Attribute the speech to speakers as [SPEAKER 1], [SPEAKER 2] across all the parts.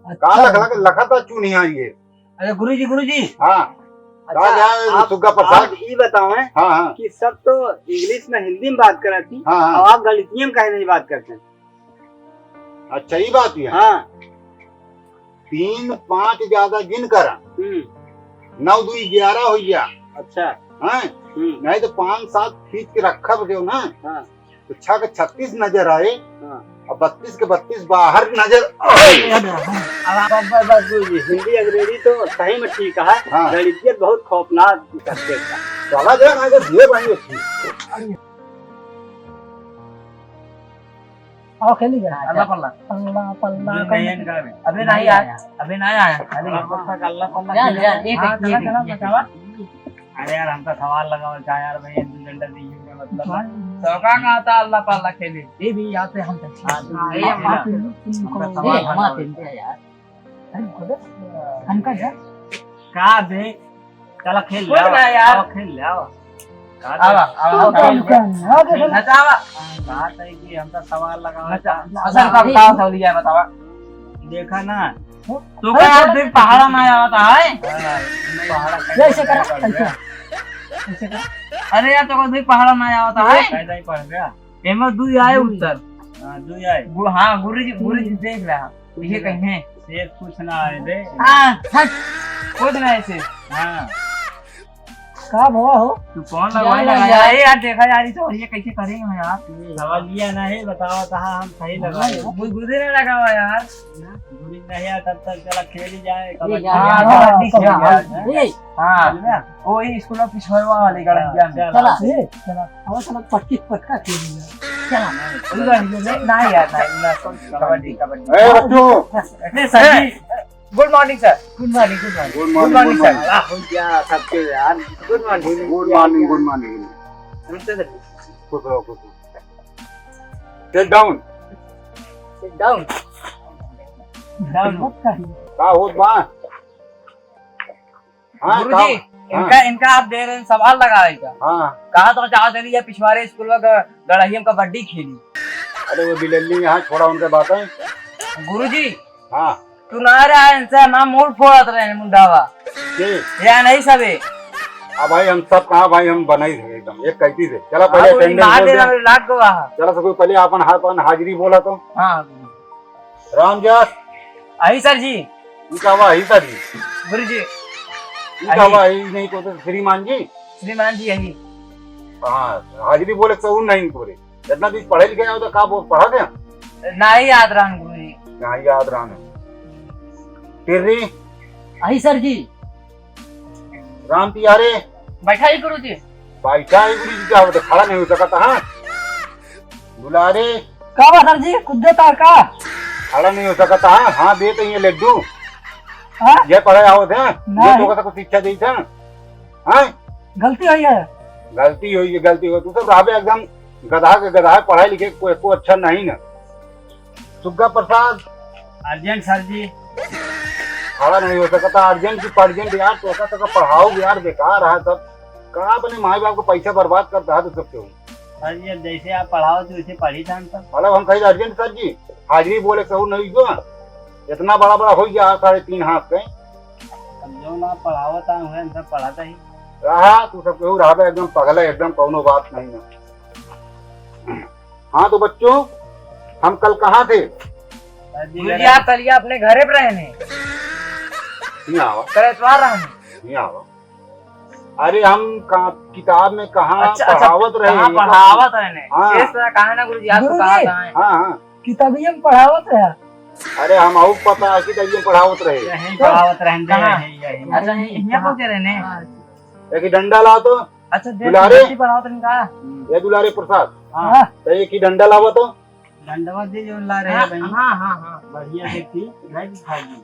[SPEAKER 1] लखा था चूनिया ये।
[SPEAKER 2] अरे गुरुजी
[SPEAKER 1] हाँ
[SPEAKER 3] अच्छा,
[SPEAKER 1] सुग्गा प्रसाद।
[SPEAKER 3] आप ये बताओ है
[SPEAKER 1] हाँ
[SPEAKER 3] कि सब तो इंग्लिश में हिंदी में बात कर रही थी
[SPEAKER 1] हाँ
[SPEAKER 3] और आप गणितीय में कहीं नहीं बात करते।
[SPEAKER 1] अच्छा ये बात है।
[SPEAKER 3] हाँ
[SPEAKER 1] 3 5 ज्यादा गिन कर 9 2 11 हो गया।
[SPEAKER 3] अच्छा
[SPEAKER 1] हाँ नहीं तो 5 7 खींच के रखा बजे ना।
[SPEAKER 3] हाँ
[SPEAKER 1] तो 6 के 36 नजर आए
[SPEAKER 3] हाँ
[SPEAKER 1] और 32 के 32 बाहर नजर
[SPEAKER 3] बस गुरुजी हिंदी अंग्रेजी तो सही में ठीक है।
[SPEAKER 1] हाँ।
[SPEAKER 3] गणितीय बहुत खौफनाक सब्जेक्ट है।
[SPEAKER 1] चला जाए ना तो दिए भाई अच्छी।
[SPEAKER 2] आओ खेली गया
[SPEAKER 4] अल्लाह पल्ला
[SPEAKER 2] अल्लाह पल्ला
[SPEAKER 4] नहीं इनका
[SPEAKER 2] अभी नहीं आया
[SPEAKER 4] अभी नहीं आया। अरे
[SPEAKER 3] अल्लाह पल्ला
[SPEAKER 2] जान एक
[SPEAKER 4] चला अरे यार हमका सवाल लगा क्या यार भाई डंडा दीजिए मतलब चौका का आता अल्लाह पल्ला खेले
[SPEAKER 2] ये भी आते हम तक
[SPEAKER 4] ये
[SPEAKER 2] हम आते हैं यार अरे खुद हमका जा
[SPEAKER 4] का बे चला खेल
[SPEAKER 2] बोल रहा है यार।
[SPEAKER 4] खेल ले आओ
[SPEAKER 2] आवा नचावा
[SPEAKER 4] बात है कि हमका सवाल लगा
[SPEAKER 2] असल का बताओ सवाल है बतावा
[SPEAKER 4] देखा ना तो क्या यार देख पहाड़ा में आया होता है
[SPEAKER 2] जैसे कर ऐसे कर
[SPEAKER 4] अरे यार तो देख पहाड़ा में आया होता है
[SPEAKER 3] कैसा ही पढ़ गया।
[SPEAKER 4] एमा दुई आए उत्तर
[SPEAKER 3] हाँ दू आए
[SPEAKER 4] हाँ गुरुजी देख रहा ये कहीं है
[SPEAKER 3] शेर कुछ ना आए दे।
[SPEAKER 4] हाँ कुछ नहीं ऐसे
[SPEAKER 3] हाँ
[SPEAKER 2] का भवा हो
[SPEAKER 4] तू कौन लगाया यार देखा यार तो ये कैसे करेंगे यार
[SPEAKER 3] सवाल लिया नहीं बताओ कहा हम सही लगाए।
[SPEAKER 4] गुरुजी ने लगा हुआ यार
[SPEAKER 3] गुरुजी नहीं आया तब तक चला खेल ही जाए
[SPEAKER 4] हाँ वो ही स्कूल में पिछड़वा वाले गड़िया में
[SPEAKER 2] चला चला अब चला पटकी पटका खेल चला
[SPEAKER 4] नहीं यार नहीं कबड्डी
[SPEAKER 1] ए बच्चों
[SPEAKER 4] sir ji good morning sir
[SPEAKER 2] good morning good morning
[SPEAKER 1] good morning
[SPEAKER 4] sir
[SPEAKER 3] हो गया सबके यार।
[SPEAKER 4] Good morning
[SPEAKER 1] good morning good morning.
[SPEAKER 4] नमस्ते सर
[SPEAKER 1] खुश रहो खुश रहो। Sit down.
[SPEAKER 2] डाउन
[SPEAKER 4] डाउन
[SPEAKER 1] का होत बा। हाँ
[SPEAKER 4] गुरुजी इनका आप दे रहे हैं सवाल लगाएगा
[SPEAKER 1] हाँ
[SPEAKER 4] कहा तो चाह दे रही पिछवाड़े स्कूल में गड़हियम कबड्डी खेली।
[SPEAKER 1] अरे वो बिल्ली यहाँ छोड़ा उनके बातें।
[SPEAKER 4] गुरुजी
[SPEAKER 1] हाँ
[SPEAKER 4] तू ना रहा इनसे ना मूड फोड़त रहे मुंडावा
[SPEAKER 1] ठीक।
[SPEAKER 4] या नहीं सबे
[SPEAKER 1] अब भाई हम सब कहाँ भाई हम बनाई थे एकदम एक कैसी थे। चला पहले अटेंडेंस बोल दिया।
[SPEAKER 4] लाख को वहाँ
[SPEAKER 1] चला सब पहले अपन हाजिरी बोला तो
[SPEAKER 4] हाँ
[SPEAKER 1] रामजास
[SPEAKER 4] आई सर जी
[SPEAKER 1] इनका हुआ ही सर जी
[SPEAKER 4] गुरुजी
[SPEAKER 1] इनका हुआ ही नहीं तो श्रीमान जी
[SPEAKER 4] श्रीमान जी यही
[SPEAKER 1] हाँ हाजिरी बोले तो नहीं पूरे जितना भी पढ़े लिखे हो तो का वो पढ़ा गया
[SPEAKER 4] ना ही याद रहा गुरुजी
[SPEAKER 1] यहाँ याद रहा टिर्री
[SPEAKER 2] आई सर जी
[SPEAKER 1] राम तिहारे
[SPEAKER 4] बैठा ही गुरुजी
[SPEAKER 1] बैठा है गुरु जी क्या होता खड़ा नहीं हो सकता। हाँ दुलारे
[SPEAKER 2] का बा सर जी कुछ देता का
[SPEAKER 1] खड़ा नहीं हो सकता। हाँ हाँ दे तो ये लड्डू
[SPEAKER 2] हाँ
[SPEAKER 1] ये पढ़े आओ थे ये
[SPEAKER 2] नहीं।
[SPEAKER 1] तो कुछ शिक्षा दी था। हाँ
[SPEAKER 2] गलती हुई है
[SPEAKER 1] गलती हो तू सब राबे एकदम गधा के गधा पढ़ाई लिखे को अच्छा नहीं ना। सुग्गा प्रसाद
[SPEAKER 3] अर्जेंट सर जी
[SPEAKER 1] खड़ा नहीं हो सकता। अर्जेंट की अर्जेंट यार तो ऐसा पढ़ाओ यार बेकार है सब। कहाँ अपने माँ बाप को पैसा बर्बाद करता है तो सब क्यों।
[SPEAKER 3] सर जी अब जैसे आप पढ़ाओ तो वैसे पढ़ी था हम सब।
[SPEAKER 1] मतलब हम कहीं अर्जेंट सर जी हाजिरी बोले सहू नहीं जो इतना बड़ा बड़ा हो गया 3.5 हाथ के
[SPEAKER 3] अब जो ना पढ़ाओ था हम सब पढ़ाता ही
[SPEAKER 1] रहा तू सब केहू रहा एकदम पगला एकदम कोनो बात नहीं है। हाँ तो बच्चों हम कल कहाँ थे।
[SPEAKER 4] गुरुजी आप कल अपने घरे पर रहे
[SPEAKER 1] नहीं आवा
[SPEAKER 4] कल एतवार रहे
[SPEAKER 1] नहीं आवा। अरे हम किताब में कहाँ पढ़ावत रहे
[SPEAKER 4] कहाँ पढ़ावत रहे
[SPEAKER 1] हाँ।
[SPEAKER 4] इस तरह कहा ना गुरुजी आपको
[SPEAKER 2] गुरुजी।
[SPEAKER 4] कहा कहाँ है
[SPEAKER 1] हाँ हाँ
[SPEAKER 2] किताबियों में पढ़ावत है
[SPEAKER 1] अरे हम आउ पता है कि तैयार पढ़ावत रहे।
[SPEAKER 3] यही पढ़ावत रहेंगे
[SPEAKER 4] कहाँ?
[SPEAKER 3] यही
[SPEAKER 4] अच्छा यहाँ पहुंचे रहने
[SPEAKER 1] एक डंडा ला तो
[SPEAKER 4] अच्छा
[SPEAKER 1] दुलारे?
[SPEAKER 4] पढ़ाओ तो इनका
[SPEAKER 1] ये दुलारे प्रसाद
[SPEAKER 2] हाँ
[SPEAKER 1] तो एक ही डंडा लावा तो
[SPEAKER 3] दंडवत दी जो ला रहे
[SPEAKER 4] हाँ
[SPEAKER 3] हैं भाई
[SPEAKER 4] हाँ हाँ हाँ
[SPEAKER 3] बढ़िया देखती नहीं खाएगी।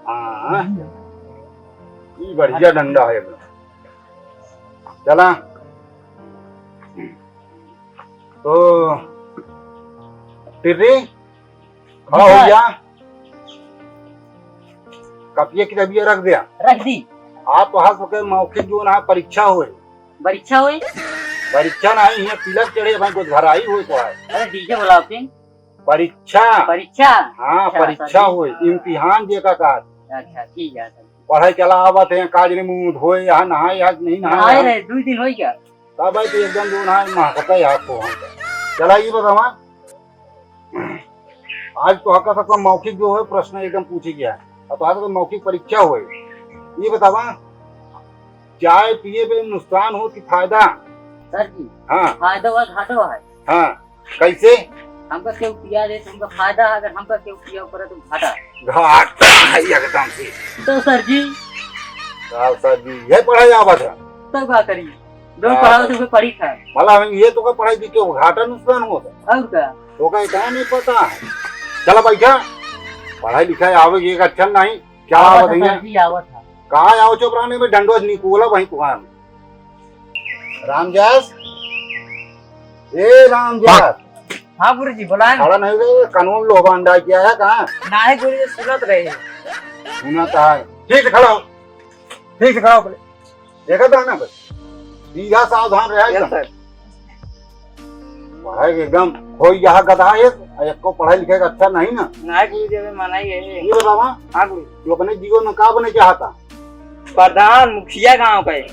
[SPEAKER 1] हाँ ये बढ़िया डंडा है एकदम। चला तो टिर्री खड़ा हो गया कपिया किताबिया रख दिया
[SPEAKER 2] रख दी
[SPEAKER 1] आप वहां से मौखिक जो ना परीक्षा हुए
[SPEAKER 2] परीक्षा हुई
[SPEAKER 1] परीक्षा नहीं है तिलक चढ़े भाई कुछ घर आई हुई तो है।
[SPEAKER 2] अरे डीजे बुलाओ के
[SPEAKER 1] परीक्षा
[SPEAKER 2] परीक्षा।
[SPEAKER 1] हाँ
[SPEAKER 2] अच्छा,
[SPEAKER 1] परीक्षा
[SPEAKER 2] सर।
[SPEAKER 1] हुई इम्तिहान जे का काज
[SPEAKER 2] अच्छा ठीक है सर।
[SPEAKER 1] पढ़ाई चला आवत है काज ने मुंह धोए यहाँ नहाए आज नहीं
[SPEAKER 2] नहाए
[SPEAKER 1] नहाए
[SPEAKER 2] रहे 2 दिन हो गया।
[SPEAKER 1] तब भाई तो एकदम जो नहाए महकता है आपको चला ये बतावा आज तो हका सबका मौखिक जो है प्रश्न एकदम पूछी गया है और तो आज तो मौखिक परीक्षा हुई ये बतावा चाय पिए पे नुकसान हो कि फायदा
[SPEAKER 2] सर जी
[SPEAKER 1] हाँ
[SPEAKER 2] फायदा है घाटा है।
[SPEAKER 1] हाँ कैसे
[SPEAKER 2] हमका क्यों पिया दे तो हमका फायदा है, अगर हमका क्यों पिया करे तो घाटा।
[SPEAKER 1] घाटा है एकदम से
[SPEAKER 2] तो सर जी
[SPEAKER 1] सर जी ये पढ़ाई आवत है
[SPEAKER 2] तो क्या करी जो पढ़ा तो पढ़ी था
[SPEAKER 1] भला ये तो का पढ़ाई की क्यों घाटा नुकसान होता
[SPEAKER 2] और क्या।
[SPEAKER 1] तो का इतना नहीं पता है चला बैठा पढ़ाई लिखाई आवेगी एक अच्छा नहीं क्या
[SPEAKER 2] आवत है
[SPEAKER 1] बताइए
[SPEAKER 2] सर जी आवत है।
[SPEAKER 1] कहा आओ चोपराने में डंडोज निकोला वहीं कुहार में रामजास ए रामजास
[SPEAKER 4] हाँ गुरुजी बोला ना।
[SPEAKER 1] खड़ा नहीं रे कानून लोहा अंडा किया है कहाँ
[SPEAKER 4] ना है गुरुजी सुनत रहे हैं।
[SPEAKER 1] सुना था ठीक से खड़ा हो ठीक से खड़ा हो पहले देखा था ना बस सीधा सावधान रहा
[SPEAKER 4] यस
[SPEAKER 1] एकदम
[SPEAKER 4] सर।
[SPEAKER 1] पढ़ाई एकदम हो यहाँ गधा है एक को पढ़ाई लिखाई अच्छा नहीं ना
[SPEAKER 4] ना है गुरुजी अभी मना ही है।
[SPEAKER 1] ये बतावा
[SPEAKER 4] हाँ गुरुजी
[SPEAKER 1] तू अपने जीवन में का बने चाहता
[SPEAKER 4] प्रधान मुखिया गाँव का है।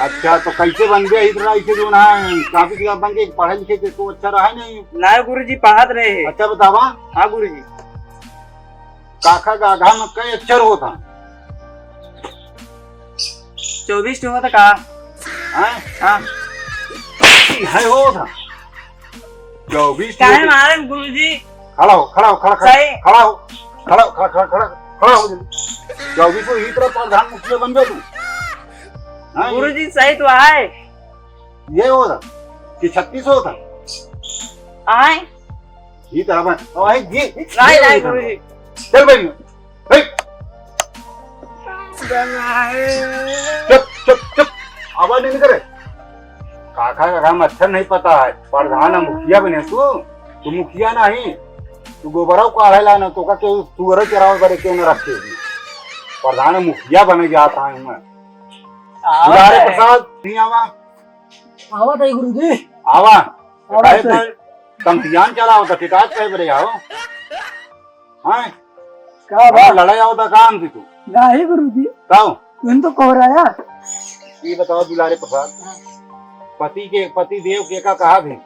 [SPEAKER 1] अच्छा तो कैसे बन गया इतना ऐसे जो ना काफी किताब बन के पढ़े लिखे के तो अच्छा रहा नहीं
[SPEAKER 4] ना है गुरुजी पढ़ात रहे हैं।
[SPEAKER 1] अच्छा बतावा
[SPEAKER 4] हाँ गुरुजी
[SPEAKER 1] काका गाघा में कई अक्षर होता
[SPEAKER 4] 24 होगा तो कहा।
[SPEAKER 1] है
[SPEAKER 4] हाँ
[SPEAKER 1] है होता 24
[SPEAKER 4] काहे मारे गुरुजी।
[SPEAKER 1] खड़ा हो खड़ा हो खड़ा
[SPEAKER 4] सही।
[SPEAKER 1] खड़ा हो खड़ा हो, खड़ा खड़ा खड़ा खड़ा हो जल्दी 24 को ही तरह प्रधान मुखिया बन गया तू हाँ,
[SPEAKER 4] गुरुजी सही तो आए
[SPEAKER 1] ये होता कि 36 होता
[SPEAKER 4] आए
[SPEAKER 1] ये तरह बन और ये
[SPEAKER 4] नहीं नहीं गुरुजी।
[SPEAKER 1] चल भाई चुप चुप चुप आवाज नहीं करे काका का काम अच्छा नहीं पता है प्रधान है, मुखिया बने तू मुखिया नहीं तू गोबराव को आड़े लाना तो का क्यों सुअर चराव करे क्यों न रखे प्रधान है, मुखिया बने जाता है मैं दुलारे प्रसाद नहीं आवा
[SPEAKER 2] आवत है गुरुजी
[SPEAKER 1] आवा
[SPEAKER 2] आवत है।
[SPEAKER 1] तमतियान चला होता शिकायत कहे बरे आओ हाँ
[SPEAKER 2] क्या
[SPEAKER 1] हाँ, लड़ाई होता काम थी तू
[SPEAKER 2] नहीं गुरुजी
[SPEAKER 1] बताओ
[SPEAKER 2] तुम तो कह रहा है।
[SPEAKER 1] ये बताओ दुलारे प्रसाद पति देव के का कहा थी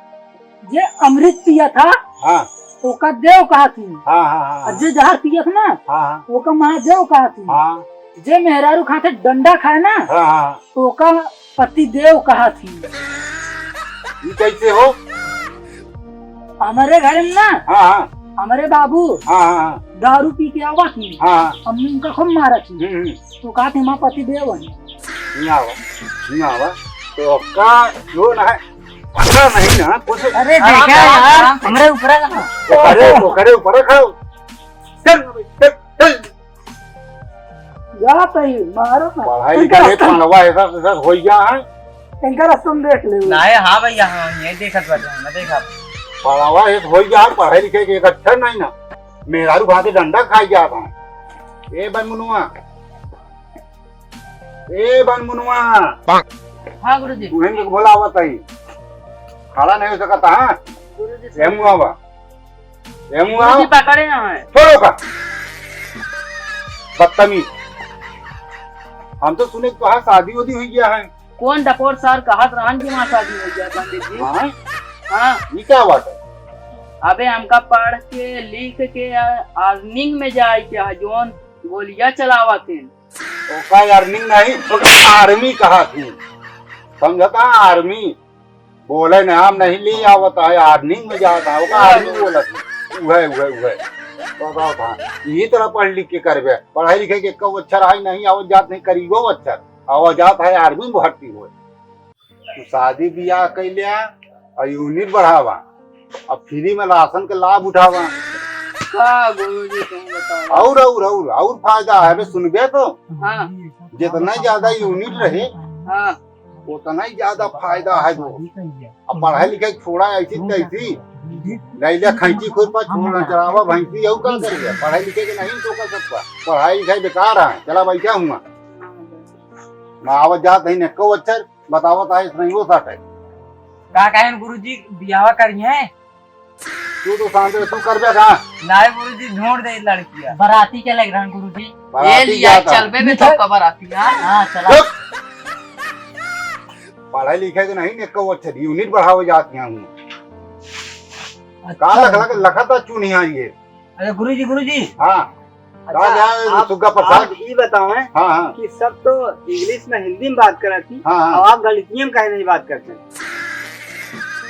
[SPEAKER 2] ये अमृत पिया था
[SPEAKER 1] हाँ
[SPEAKER 2] तो का देव कहा थी
[SPEAKER 1] हाँ हाँ हाँ
[SPEAKER 2] और जे जहर पिया था ना
[SPEAKER 1] हाँ हाँ
[SPEAKER 2] वो का महादेव कहा थी।
[SPEAKER 1] हाँ
[SPEAKER 2] जे मेहरारू खाते डंडा खाए ना
[SPEAKER 1] हाँ हाँ
[SPEAKER 2] तो का पति देव कहा थी।
[SPEAKER 1] ये कैसे हो
[SPEAKER 2] हमारे घर में ना
[SPEAKER 1] हाँ हाँ
[SPEAKER 2] हमारे बाबू
[SPEAKER 1] हाँ हाँ
[SPEAKER 2] दारू पी के आवा थी
[SPEAKER 1] हाँ
[SPEAKER 2] हमने उनका खूब मारा थी
[SPEAKER 1] हम्म,
[SPEAKER 2] तो कहा थे माँ पति देव है।
[SPEAKER 1] नहीं आवा तो का जो ना है पता नहीं ना कुछ
[SPEAKER 2] अरे देखा यार हमारे ऊपर
[SPEAKER 1] वो करे ऊपर खाओ चल चल चल
[SPEAKER 2] जा तई मारो ना
[SPEAKER 1] पढ़ाई लिखाई पढ़वा ऐसा ऐसा हो गया है
[SPEAKER 2] इनका रास्ता देख ले
[SPEAKER 4] ना है। हाँ भैया हाँ ये देखत बाटे मैं देखा।
[SPEAKER 1] पढ़ावा ऐसा हो गया है पढ़ाई लिखाई के एक अच्छा नहीं ना मेहरारू भाते डंडा खाई जाता है ए बन मुनुआ
[SPEAKER 2] हाँ गुरुजी
[SPEAKER 1] तुहें के बोला आवत है खड़ा नहीं हो सकता हाँ
[SPEAKER 2] गुरुजी
[SPEAKER 1] एमू आवा
[SPEAKER 2] गुरुजी पकड़े ना है।
[SPEAKER 1] छोड़ो का बदतमीज हम तो सुने तो शादी वादी हुई गया है
[SPEAKER 2] कौन डपोर सर कहा रहन की माँ शादी हो गया पंडित जी।
[SPEAKER 1] हाँ
[SPEAKER 2] हाँ
[SPEAKER 1] ये क्या बात है
[SPEAKER 2] अबे हमका पढ़ के लिख के अर्निंग में जाए क्या जोन गोलियां चलावा थे।
[SPEAKER 1] तो का अर्निंग नहीं तो आर्मी कहा थी समझता आर्मी बोले नाम नहीं ली आवता है अर्निंग में जाता है आर्मी बोला उहे बताओ था यही तरह पढ़ लिख के करबे पढ़ाई लिखे के कब अच्छा रहा नहीं आवत जात नहीं करीबो अच्छा आवत जात है आर्मी में भर्ती हुए तो शादी ब्याह कैलिया और यूनिट बढ़ावा अब फ्री में राशन के लाभ उठावा
[SPEAKER 2] गुरुजी तुम बताओ।
[SPEAKER 1] और फायदा है बे सुनबे तो
[SPEAKER 2] हाँ
[SPEAKER 1] जितना ज्यादा यूनिट रहे
[SPEAKER 2] हाँ
[SPEAKER 1] उतना ही ज्यादा फायदा है वो अब पढ़ाई लिखाई छोड़ा ऐसी तैसी नैलिया खैची खुद पर छोड़ना चलावा भैंसी यू क्या कर गया पढ़ाई लिखे के नहीं तो कर सकता पढ़ाई लिखाई बेकार है चला बैठा हुआ ना आवत जात नहीं को अक्षर बतावत है नहीं हो सकता
[SPEAKER 4] का कहें गुरुजी बियाह करिए
[SPEAKER 1] तू तो शांत रह, तू कर बे कहाँ
[SPEAKER 4] नाय गुरुजी ढूंढ दे लड़कियां।
[SPEAKER 3] बराती के लग रहा गुरुजी।
[SPEAKER 2] ये
[SPEAKER 1] बाराती
[SPEAKER 2] लिया
[SPEAKER 1] जाता।
[SPEAKER 2] चल बे तो खबर आती है।
[SPEAKER 3] हाँ चला।
[SPEAKER 1] चुप! पढ़ाई लिखाई तो नहीं ने वो अच्छा यूनिट बढ़ावे जाती हूँ का लखा था चू नहीं आई है।
[SPEAKER 3] अरे गुरुजी
[SPEAKER 1] हाँ
[SPEAKER 3] आप
[SPEAKER 1] सुग्गा प्रसाद।
[SPEAKER 3] ये बताओ है
[SPEAKER 1] हाँ हाँ
[SPEAKER 3] कि सब तो इंग्लिश में हिंदी में बात कर थी
[SPEAKER 1] हाँ हाँ
[SPEAKER 3] और आप गणितीय में काहे नहीं बात करते?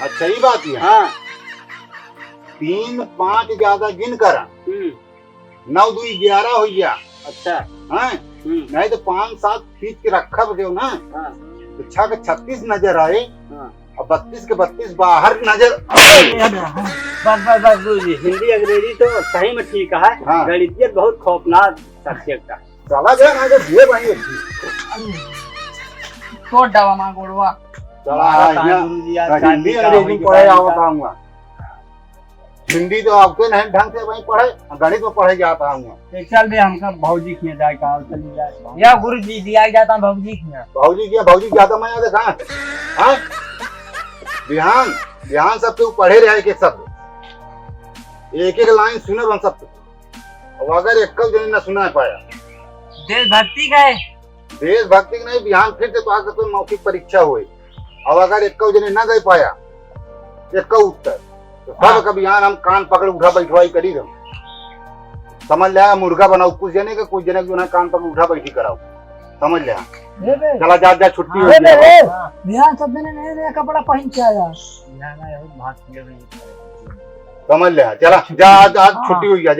[SPEAKER 1] अच्छा ही बात है।
[SPEAKER 3] हाँ
[SPEAKER 1] 3 5 ज्यादा गिन कर 9 2 11 हो गया।
[SPEAKER 3] अच्छा।
[SPEAKER 1] हाँ नहीं तो 5 7 खींच के रखा बजे ना
[SPEAKER 3] हाँ
[SPEAKER 1] तो 6 के 36 नजर आए
[SPEAKER 3] हाँ।
[SPEAKER 1] और 32 के 32 बाहर नजर
[SPEAKER 3] बस गुरुजी, हिंदी अंग्रेजी तो सही में ठीक है।
[SPEAKER 1] हाँ।
[SPEAKER 3] गणितीय बहुत खौफनाक सब्जेक्ट है।
[SPEAKER 1] चला गया ना जब ये भाई
[SPEAKER 2] तो डवा मां गोड़वा
[SPEAKER 1] चला यहाँ
[SPEAKER 3] गुरुजी यार
[SPEAKER 1] हिंदी अंग्रेजी में पढ़े बताऊंगा। हिंदी तो आपके नहीं ढंग से वही पढ़े गणित में पढ़े जाता हूँ।
[SPEAKER 3] चल बे हमका भौजी खिया जाए का चली जाए या गुरुजी दिया जाता भौजी खिया।
[SPEAKER 1] भौजी ज्यादा मैं देखा हाँ ध्यान ध्यान सब तो पढ़े रहे एक शब्द एक लाइन सुने बन सब अब अगर एक जन न सुना पाया
[SPEAKER 3] देशभक्ति का है।
[SPEAKER 1] देशभक्ति की नहीं बिहान फिर से तो कोई मौखिक परीक्षा हुई अब अगर एक जने न गए पाया एक उत्तर तो सब का बिहान हम कान पकड़ उठा बैठवाई करी दो समझ लिया मुर्गा बनाओ कुछ जने के कुछ जने जो है कान पकड़ उठा बैठी कराओ समझ लिया। चला जा छुट्टी हो
[SPEAKER 3] बिहान सब दिन नए नए कपड़ा पहन के आया
[SPEAKER 1] समझ लिया। चला जा आज छुट्टी हुई जा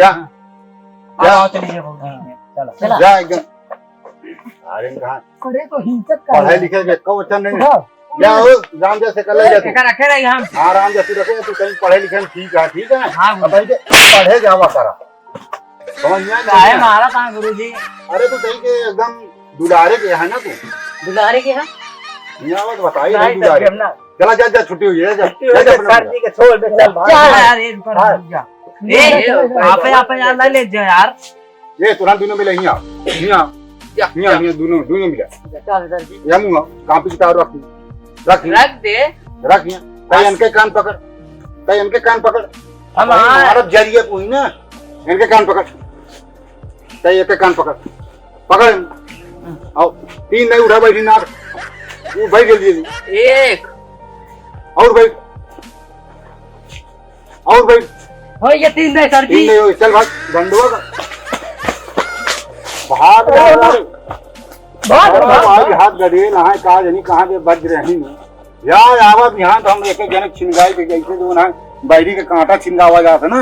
[SPEAKER 3] चला
[SPEAKER 1] जा एकदम अरे कहाँ
[SPEAKER 3] करे तो हिंसक का
[SPEAKER 1] पढ़ाई लिखे के कब अच्छा नहीं क्या हो राम जैसे कर ले
[SPEAKER 4] रखे रहे हम।
[SPEAKER 1] हाँ राम जैसे रखे तू कहीं पढ़े लिखे में ठीक है
[SPEAKER 4] हाँ
[SPEAKER 1] पढ़े जावा करा समझ में
[SPEAKER 3] काहे मारा था गुरुजी?
[SPEAKER 1] अरे तू कहीं के एकदम दुलारे के है ना तू
[SPEAKER 3] दुलारे के है
[SPEAKER 1] यहाँ बात बताई नहीं दुलारे चला जा छुट्टी हुई है
[SPEAKER 3] सर्दी के छोड़ दे चल भाई
[SPEAKER 4] यार ये पर जा ए आपे यार ले जा यार
[SPEAKER 1] ये तुरंत दोनों मिले यहाँ दोनों मिले
[SPEAKER 3] चल सर जी
[SPEAKER 1] ये मुँह कापी किताब रख
[SPEAKER 2] दे
[SPEAKER 1] यहाँ कहीं इनके कान पकड़
[SPEAKER 2] हम
[SPEAKER 1] भारत जरिए पूछ ना इनके कान पकड़ कहीं एक कान पकड़ आओ 3 नहीं उठा बैठी नाक वो बैठ जल्दी
[SPEAKER 2] एक
[SPEAKER 1] और बैठ
[SPEAKER 3] हो ये 3 नहीं सर
[SPEAKER 1] 3 नहीं हो चल भाग गंडुआ का भाग हाथ गड़े नहाए कहा जनी कहाँ के बज रही यार आवा बिहान तो हम एक जने छिनगाई के जैसे जो ना बैरी के कांटा छिनगावा जाता ना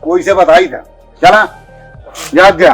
[SPEAKER 1] वही से बताई था चला जा